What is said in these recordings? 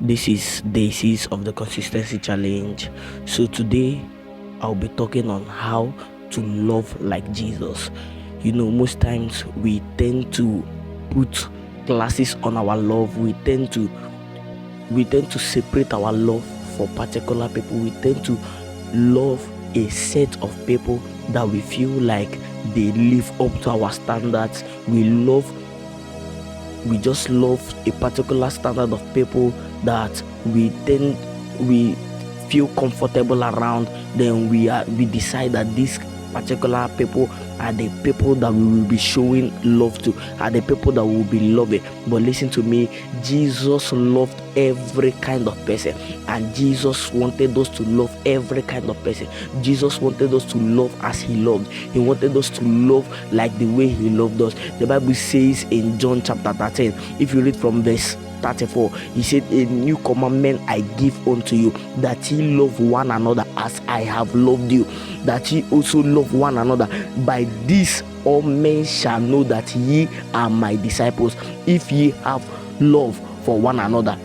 This is day 6 of the consistency challenge. So today I'll be talking on how to love like Jesus. Most times we tend to put classes on our love. We tend to separate our love for particular people. We tend to love a set of people that we feel like they live up to our standards. We just love a particular standard of people that we feel comfortable around. Then we decide that these particular people are the people that we will be showing love to, are the people that we will be loving. But listen to me, Jesus loved every kind of person, and Jesus wanted us to love every kind of person. Jesus wanted us to love as he loved. He wanted us to love like the way he loved us. The Bible says in John chapter 13, if you read from verse 34, he said, a new commandment I give unto you, that ye love one another as I have loved you, that ye also love one another. By this all men shall know that ye are my disciples, if ye have love for one another.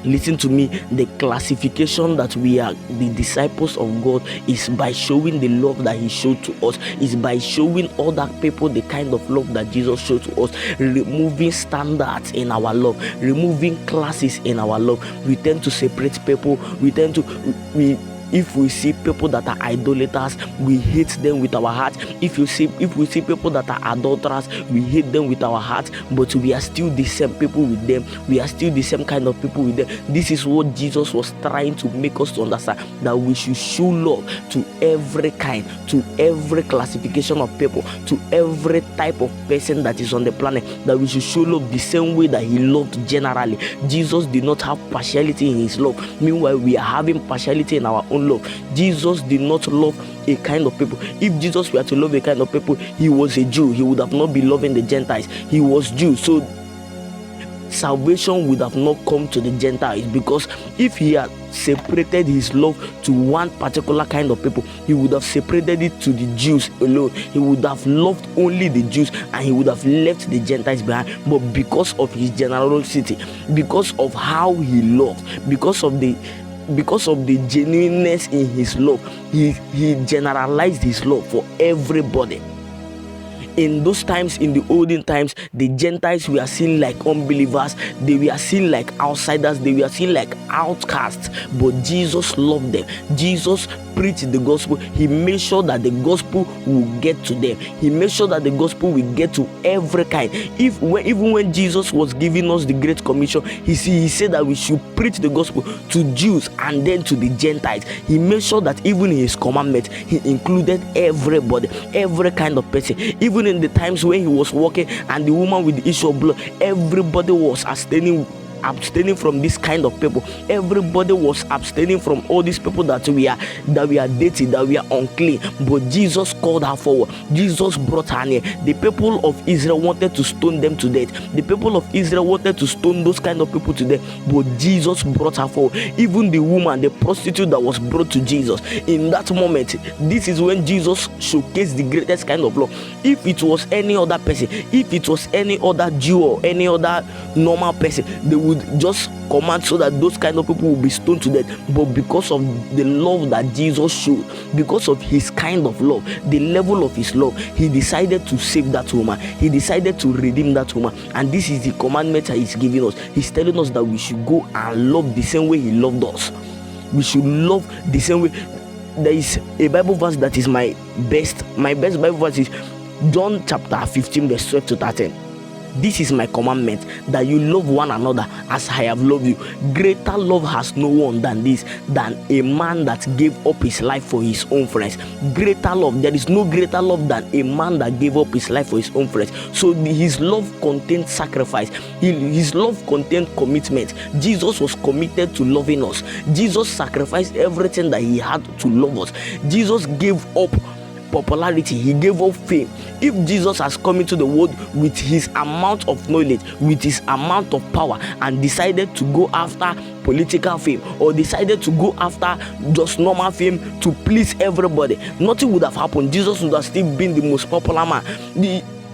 Listen to me, the classification that we are the disciples of God is by showing the love that he showed to us, is by showing other people the kind of love that Jesus showed to us, removing standards in our love, removing classes in our love. We tend to separate people. If we see people that are idolaters, we hate them with our heart. If we see people that are adulterers, we hate them with our heart. But we are still the same people with them. We are still the same kind of people with them. This is what Jesus was trying to make us to understand, that we should show love to every kind, to every classification of people, to every type of person that is on the planet. That we should show love the same way that he loved generally. Jesus did not have partiality in his love. Meanwhile, we are having partiality in our own love. Jesus did not love a kind of people. If Jesus were to love a kind of people, he was a Jew. He would have not been loving the Gentiles. He was Jew, so salvation would have not come to the Gentiles, because if he had separated his love to one particular kind of people, he would have separated it to the Jews alone. He would have loved only the Jews, and he would have left the Gentiles behind. But because of his generosity, because of how he loved, because of the genuineness in his love, he generalized his love for everybody. In those times, in the olden times, the Gentiles were seen like unbelievers. They were seen like outsiders. They were seen like outcasts. But Jesus loved them. Jesus preached the gospel. He made sure that the gospel will get to them. He made sure that the gospel will get to every kind. Even when Jesus was giving us the Great Commission, he said that we should preach the gospel to Jews and then to the Gentiles. He made sure that even in his commandments, he included everybody, every kind of person. Even in the times when he was walking and the woman with the issue of blood, everybody was abstaining from this kind of people. Everybody was abstaining from all these people that we are dating, that we are unclean. But Jesus called her forward. Jesus brought her near. The people of Israel wanted to stone them to death. The people of Israel wanted to stone those kind of people to death. But Jesus brought her forward. Even the woman, the prostitute that was brought to Jesus, in that moment, this is when Jesus showcased the greatest kind of love. If it was any other person, if it was any other Jew or any other normal person, they would just command so that those kind of people will be stoned to death. But because of the love that Jesus showed, because of his kind of love, the level of his love, he decided to save that woman. He decided to redeem that woman. And this is the commandment that he's giving us. He's telling us that we should go and love the same way he loved us. We should love the same way. There is a Bible verse that is my best Bible verse is John chapter 15 verse 12 to 13. This is my commandment, that you love one another as I have loved you. Greater love has no one than this, than a man that gave up his life for his own friends. Greater love, there is no greater love than a man that gave up his life for his own friends. So his love contained sacrifice. His love contained commitment. Jesus was committed to loving us. Jesus sacrificed everything that he had to love us. Jesus gave up popularity. He gave up fame. If Jesus has come into the world with his amount of knowledge, with his amount of power, and decided to go after political fame, or decided to go after just normal fame to please everybody, nothing would have happened. Jesus would have still been the most popular man.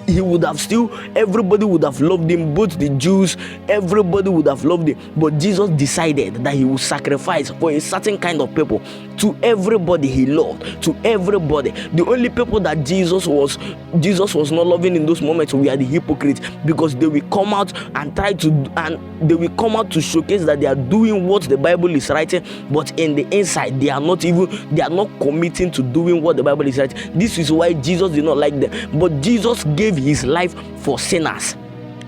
he would have still, everybody would have loved him, both the Jews, everybody would have loved him. But Jesus decided that he would sacrifice for a certain kind of people. To everybody he loved, to everybody. The only people that Jesus was not loving in those moments were the hypocrites, because they will come out and they will come out to showcase that they are doing what the Bible is writing, but in the inside they are not committing to doing what the Bible is writing. This is why Jesus did not like them. But Jesus gave his life for sinners.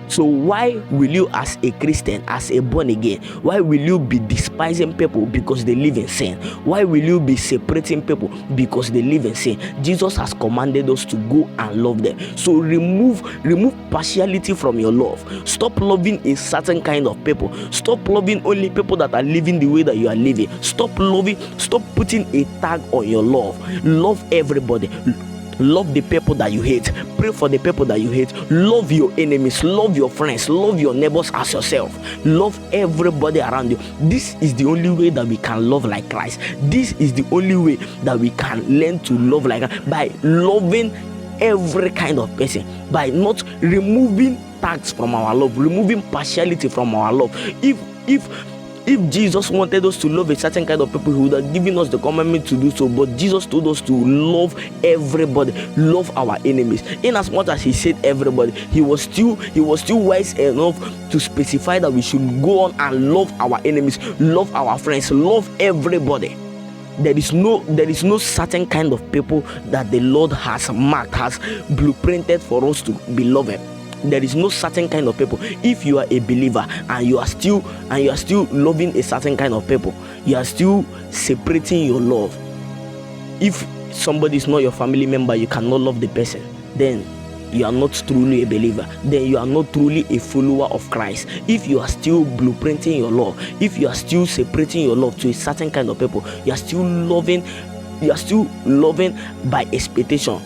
So why will you, as a Christian, as a born again, why will you be despising people because they live in sin? Why will you be separating people because they live in sin? Jesus has commanded us to go and love them. So remove partiality from your love. Stop loving a certain kind of people. Stop loving only people that are living the way that you are living. Stop putting a tag on your love. Love everybody. Love the people that you hate. Pray for the people that you hate. Love your enemies. Love your friends. Love your neighbors as yourself. Love everybody around you. This is the only way that we can love like Christ. This is the only way that we can learn to love like Christ, by loving every kind of person, by not removing tags from our love, removing partiality from our love. If Jesus wanted us to love a certain kind of people, he would have given us the commandment to do so. But Jesus told us to love everybody, love our enemies. In as much as he said everybody, he was still wise enough to specify that we should go on and love our enemies, love our friends, love everybody. There is no certain kind of people that the Lord has marked, has blueprinted for us to be loving. There is no certain kind of people. If you are a believer and you are still loving a certain kind of people, you are still separating your love. If somebody is not your family member, you cannot love the person, then you are not truly a believer. Then you are not truly a follower of Christ. If you are still blueprinting your love, if you are still separating your love to a certain kind of people, you are still loving by expectation.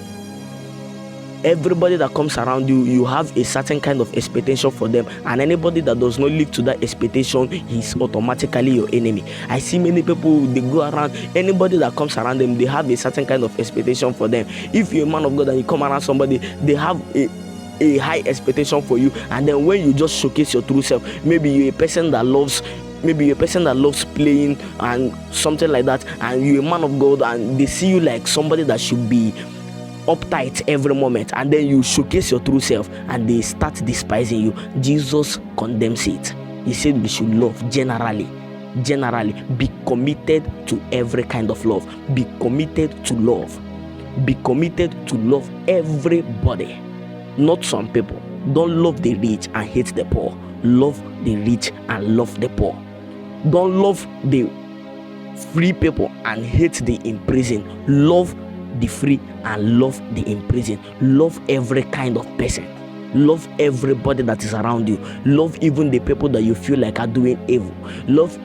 Everybody that comes around you, you have a certain kind of expectation for them, and anybody that does not live to that expectation is automatically your enemy. I see many people, they go around, anybody that comes around them, they have a certain kind of expectation for them. If you're a man of God and you come around somebody, they have a high expectation for you, and then when you just showcase your true self, maybe you're a person that loves playing and something like that, and you're a man of God and they see you like somebody that should be uptight every moment, and then you showcase your true self and they start despising you. Jesus condemns it. He said we should love generally, be committed to every kind of love. Be committed to love everybody, not some people. Don't love the rich and hate the poor. Love the rich and love the poor. Don't love the free people and hate the imprisoned. Love the free and love the imprisoned. Love every kind of person. Love everybody that is around you. Love even the people that you feel like are doing evil. Love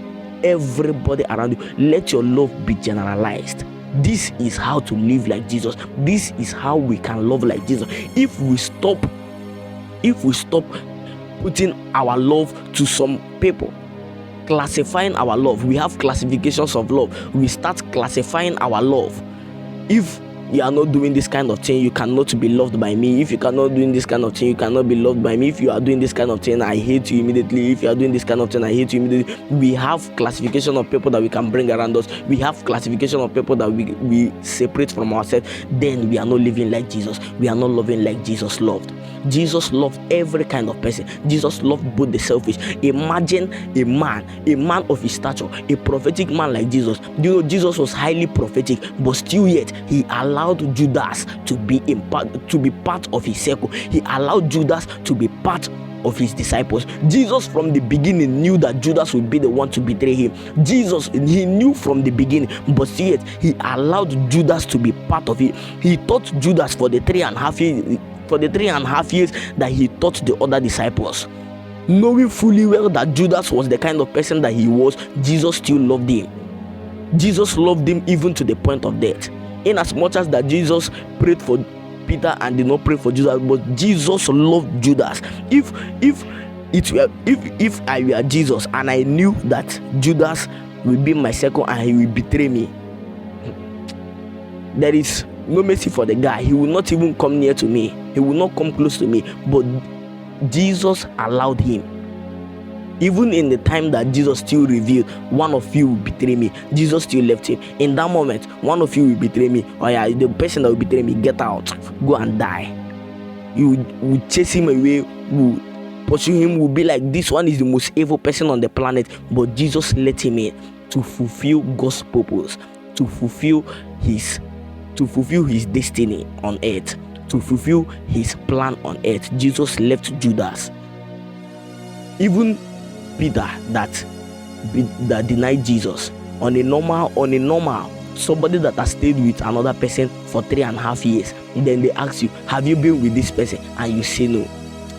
everybody around you. Let your love be generalized. This is how to live like Jesus. This is how we can love like Jesus. If we stop putting our love to some people, classifying our love, we have classifications of love. We start classifying our love. If you are not doing this kind of thing, you cannot be loved by me. If you cannot doing this kind of thing, you cannot be loved by me. If you are doing this kind of thing, I hate you immediately. If you are doing this kind of thing, I hate you immediately. We have classification of people that we can bring around us. We have classification of people that we separate from ourselves. Then we are not living like Jesus. We are not loving like Jesus loved. Jesus loved every kind of person. Jesus loved both the selfish. Imagine a man of his stature, a prophetic man like Jesus. You know, Jesus was highly prophetic, but still yet he allowed Judas to be part of his circle. He allowed Judas to be part of his disciples. Jesus from the beginning knew that Judas would be the one to betray him. He knew from the beginning, but still yet he allowed Judas to be part of it. He taught Judas for the 3.5 years that he taught the other disciples. Knowing fully well that Judas was the kind of person that he was, Jesus still loved him. Jesus loved him even to the point of death. In as much as that Jesus prayed for Peter and did not pray for Judas, but Jesus loved Judas. If I were Jesus and I knew that Judas will be my second and he will betray me, there is no mercy for the guy. He will not even come near to me. He will not come close to me. But Jesus allowed him. Even in the time that Jesus still revealed, one of you will betray me, Jesus still left him. In that moment, one of you will betray me. Oh yeah, the person that will betray me, get out, go and die. You will chase him away, will pursue him, will be like, this one is the most evil person on the planet. But Jesus let him in to fulfill God's purpose, to fulfill his destiny on earth, to fulfill his plan on earth. Jesus left Judas. Even Peter that denied Jesus, on a normal, somebody that has stayed with another person for 3.5 years, and then they ask you, have you been with this person? And you say no.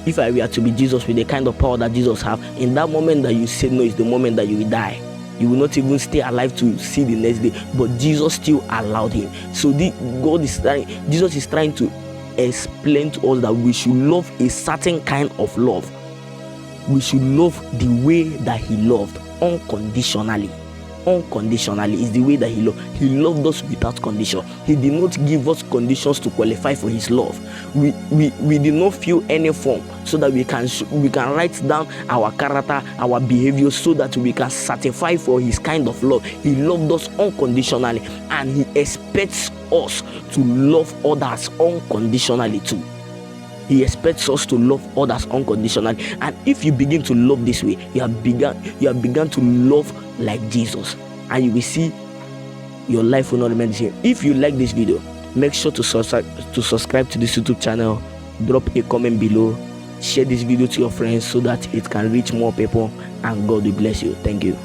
If I were to be Jesus with the kind of power that Jesus have, in that moment that you say no is the moment that you will die. You will not even stay alive to see the next day. But Jesus still allowed him. So Jesus is trying to explain to us that we should love a certain kind of love. We should love the way that he loved, unconditionally. Unconditionally is the way that he loved. He loved us without condition. He did not give us conditions to qualify for his love. We did not feel any form so that we can write down our character, our behavior, so that we can certify for his kind of love. He loved us unconditionally, and he expects us to love others unconditionally too. He expects us to love others unconditionally. And if you begin to love this way, you have begun to love like Jesus, and you will see your life will not remain the same. If you like this video, make sure to subscribe to this YouTube channel. Drop a comment below. Share this video to your friends so that it can reach more people, and God will bless you. Thank you.